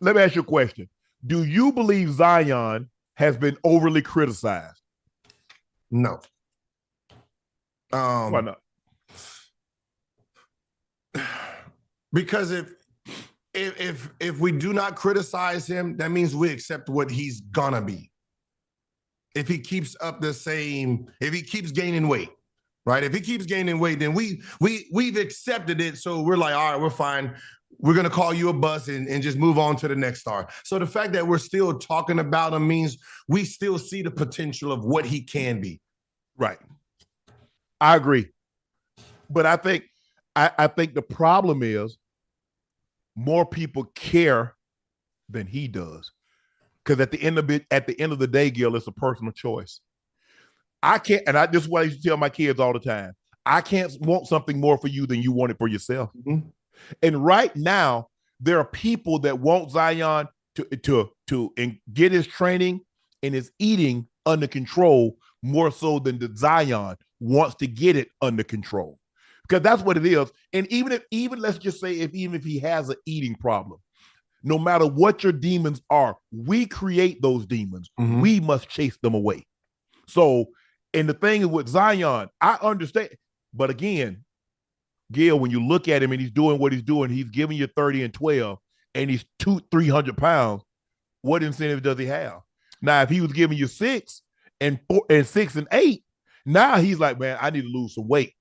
let me ask you a question. Do you believe Zion has been overly criticized? No. Why not? Because if we do not criticize him, that means we accept what he's gonna be. If he keeps up the same, if he keeps gaining weight, right? If he keeps gaining weight, then we've accepted it. So we're like, all right, we're fine. We're gonna call you a bust and just move on to the next star. So the fact that we're still talking about him means we still see the potential of what he can be. Right. I agree. But I think the problem is more people care than he does. Because at the end of the day, Gil, it's a personal choice. I can't, and this is what I used to tell my kids all the time. I can't want something more for you than you want it for yourself. Mm-hmm. And right now, there are people that want Zion to get his training and his eating under control more so than the Zion wants to get it under control. Because that's what it is. And even let's just say if he has an eating problem, no matter what your demons are, we create those demons. Mm-hmm. We must chase them away. So, and the thing with Zion, I understand. But again, Gil, when you look at him and he's doing what he's doing, he's giving you 30 and 12, and he's 300 pounds. What incentive does he have? Now, if he was giving you 6 and 6 and 8, now he's like, man, I need to lose some weight.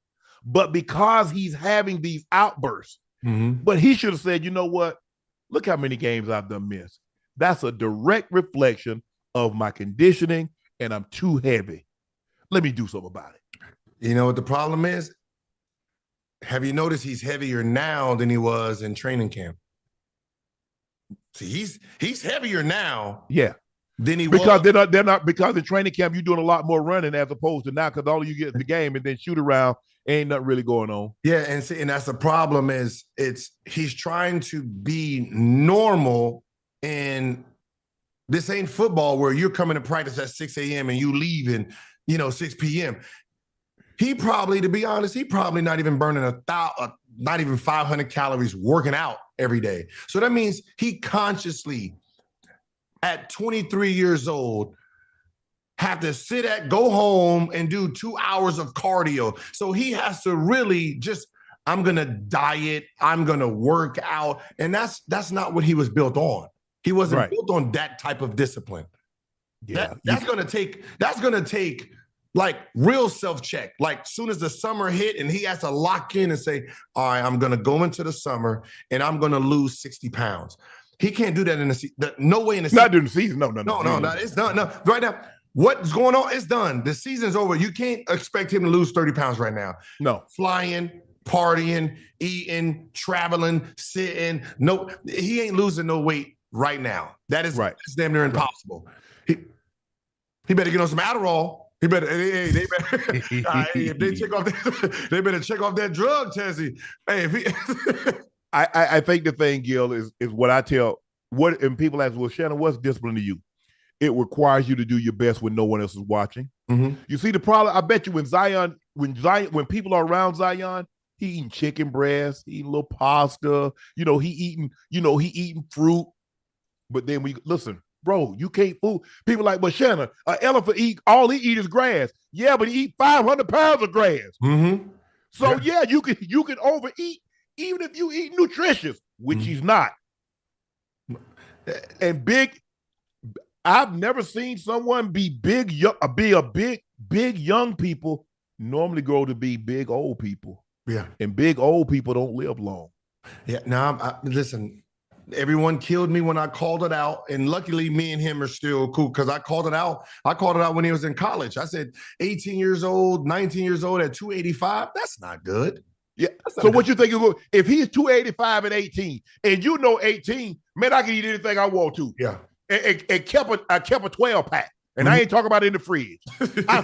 But because he's having these outbursts, but he should have said, you know what? Look how many games I've done missed. That's a direct reflection of my conditioning, and I'm too heavy. Let me do something about it. You know what the problem is? Have you noticed he's heavier now than he was in training camp? See, he's heavier now. Yeah. Than he because was. They're not because in training camp you're doing a lot more running as opposed to now because all of you get in the game and then shoot around. Ain't nothing really going on. Yeah, and that's the problem is he's trying to be normal, and this ain't football where you're coming to practice at 6 a.m. and you leave in 6 p.m. He probably, to be honest, not even burning not even 500 calories working out every day. So that means he consciously, at 23 years old, have to go home and do 2 hours of cardio. So he has to really I'm going to diet. I'm going to work out. And that's not what he was built on. He wasn't built on that type of discipline. Yeah. That's going to take like real self-check. Like soon as the summer hit and he has to lock in and say, all right, I'm going to go into the summer and I'm going to lose 60 pounds. He can't do that in the season. No way in the season. Not during the season. No. It's done. No, right now. What's going on? It's done. The season's over. You can't expect him to lose 30 pounds right now. No. Flying, partying, eating, traveling, sitting. No, he ain't losing no weight right now. That's damn near impossible. Right. He better get on some Adderall. He better. If they check off that, they better check off that drug test. Hey, I think the thing, Gil, is what I tell. And people ask, well, Shannon, what's discipline to you? It requires you to do your best when no one else is watching. Mm-hmm. You see the problem? I bet you when people are around Zion, he eating chicken breast, he eating a little pasta, he eating fruit. But then listen, bro, you can't fool. People like, but Shannon, an elephant all he eat is grass. Yeah, but he eat 500 pounds of grass. Mm-hmm. So you can overeat even if you eat nutritious, which he's not. And I've never seen someone be a big young people normally grow to be big old people. Yeah. And big old people don't live long. Yeah. Now, listen, everyone killed me when I called it out. And luckily, me and him are still cool because I called it out. I called it out when he was in college. I said 18 years old, 19 years old at 285. That's not good. Yeah. So what you think if he's 285 and 18, and 18, man, I can eat anything I want to. Yeah. And kept a 12 pack, and I ain't talking about it in the fridge. I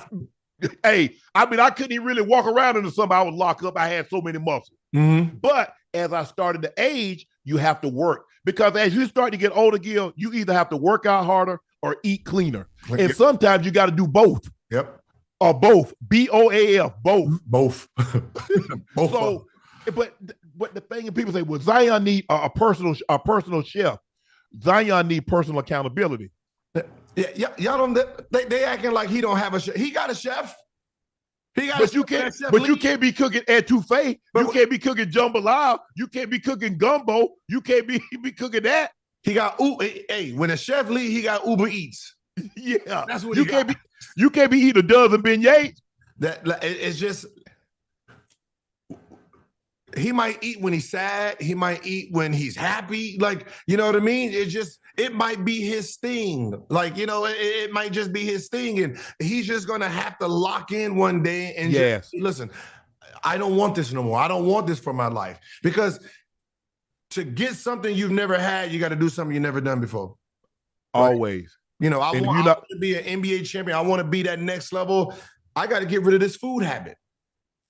couldn't even really walk around in the summer. I was locked up. I had so many muscles. Mm-hmm. But as I started to age, you have to work because as you start to get older, Gil, you either have to work out harder or eat cleaner, and sometimes you got to do both. Yep. Or both. BOAF. Both. Both. So, but the thing is, people say, well, Zion need a personal chef. Zion need personal accountability. Yeah, y'all don't. They acting like he don't have a chef. He got a chef. He got. But you can't. But you can't be cooking etouffee. You can't be cooking jambalaya. You can't be cooking gumbo. You can't be cooking that. He got. Hey, when a chef leave, he got Uber Eats. Yeah, that's what you can't be. You can't be eating a dozen beignets. It's just. He might eat when he's sad. He might eat when he's happy. Like, you know what I mean? It might be his thing. Like, it might just be his thing. And he's just going to have to lock in one day and just, listen, I don't want this no more. I don't want this for my life. Because to get something you've never had, you got to do something you've never done before. Always. Right? I want to be an NBA champion. I want to be that next level. I got to get rid of this food habit.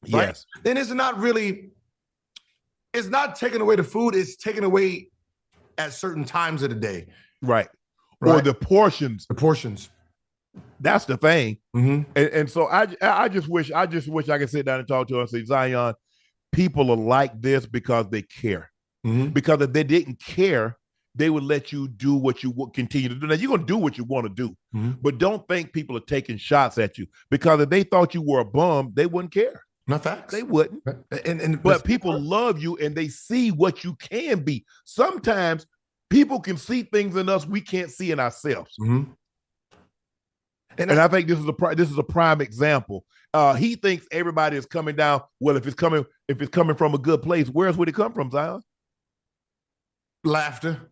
Right? Yes. And it's not really... It's not taking away the food. It's taking away at certain times of the day. Right. Or the portions. The portions. That's the thing. Mm-hmm. And so I just wish I could sit down and talk to her and say, Zion, people are like this because they care. Mm-hmm. Because if they didn't care, they would let you do what you would continue to do. Now, you're going to do what you want to do. Mm-hmm. But don't think people are taking shots at you. Because if they thought you were a bum, they wouldn't care. Not facts. They wouldn't. But people love you and they see what you can be. Sometimes people can see things in us we can't see in ourselves. Mm-hmm. And I think this is a prime example. He thinks everybody is coming down. Well, if it's coming from a good place, where would it come from, Zion? Laughter.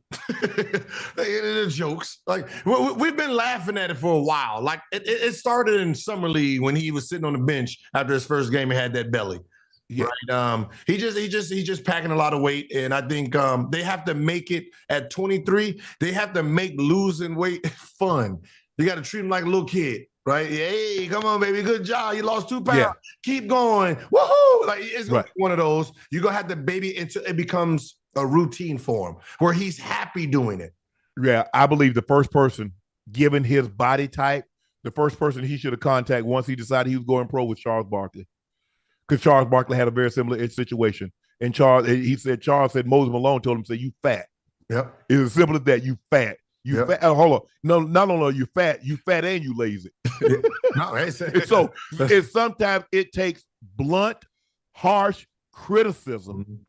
The jokes. Like we've been laughing at it for a while. Like it started in summer league when he was sitting on the bench after his first game and had that belly. Yeah. Right. He's just packing a lot of weight, and I think they have to make it at 23. They have to make losing weight fun. You got to treat him like a little kid, right? Hey, come on, baby, good job. You lost 2 pounds. Yeah. Keep going. Woohoo! Like it's gonna be one of those. You're gonna have to baby until it becomes a routine for him where he's happy doing it. Yeah, I believe the first person, given his body type, the first person he should have contacted once he decided he was going pro was Charles Barkley. Because Charles Barkley had a very similar situation. And Charles said Moses Malone told him, say, you fat. Yep. It's as simple as that. You fat. You fat. Hold on. No, not only are you fat and you lazy. So sometimes it takes blunt, harsh criticism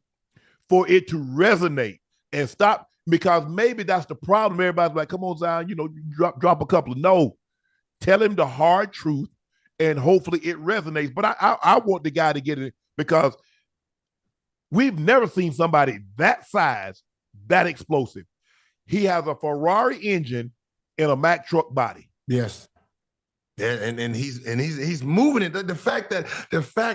for it to resonate and stop, because maybe that's the problem. Everybody's like, come on, Zion, drop a couple of no. Tell him the hard truth and hopefully it resonates. But I want the guy to get it, because we've never seen somebody that size, that explosive. He has a Ferrari engine and a Mack truck body. Yes. And he's moving it. The fact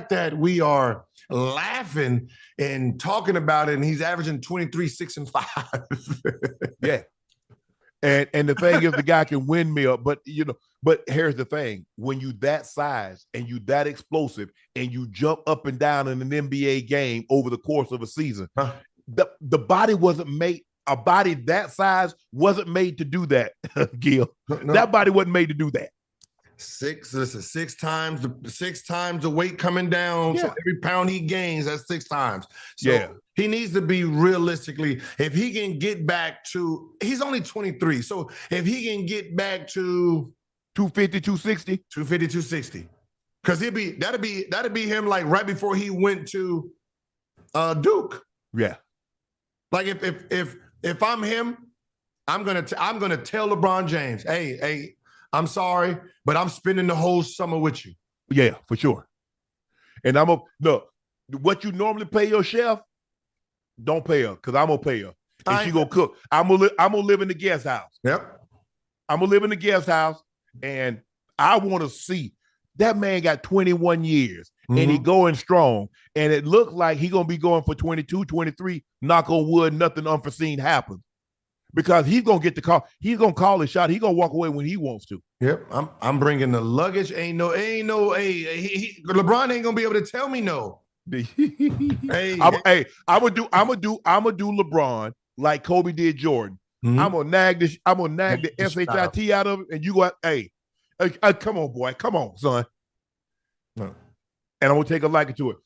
that we are laughing and talking about it, and he's averaging 23, 6, and 5. Yeah. And the thing is, the guy can windmill, but here's the thing: when you that size and you that explosive and you jump up and down in an NBA game over the course of a season, the body wasn't made. A body that size wasn't made to do that, Gil. No. That body wasn't made to do that. 6 times the weight coming down. Yeah. So every pound he gains, that's 6 times. So he needs to be realistically, if he can get back to, he's only 23. So if he can get back to 250, 260, 250, 260, because that'd be him like right before he went to Duke. Yeah. Like if I'm him, I'm gonna tell LeBron James, hey, I'm sorry, but I'm spending the whole summer with you. Yeah, for sure. And look, what you normally pay your chef, don't pay her, because I'm gonna pay her. And she gonna cook. I'm gonna live in the guest house. Yep. I'm gonna live in the guest house, and I want to see that man got 21 years and he going strong. And it looks like he going to be going for 22, 23, knock on wood, nothing unforeseen happens. Because he's going to get the call. He's going to call his shot. He's going to walk away when he wants to. Yep. I'm bringing the luggage. Ain't no, LeBron ain't going to be able to tell me no. I'm gonna do LeBron like Kobe did Jordan. I'm gonna nag the shit out of it, and you go, hey, come on, boy, come on, son. No. And I'm gonna take a liking to it.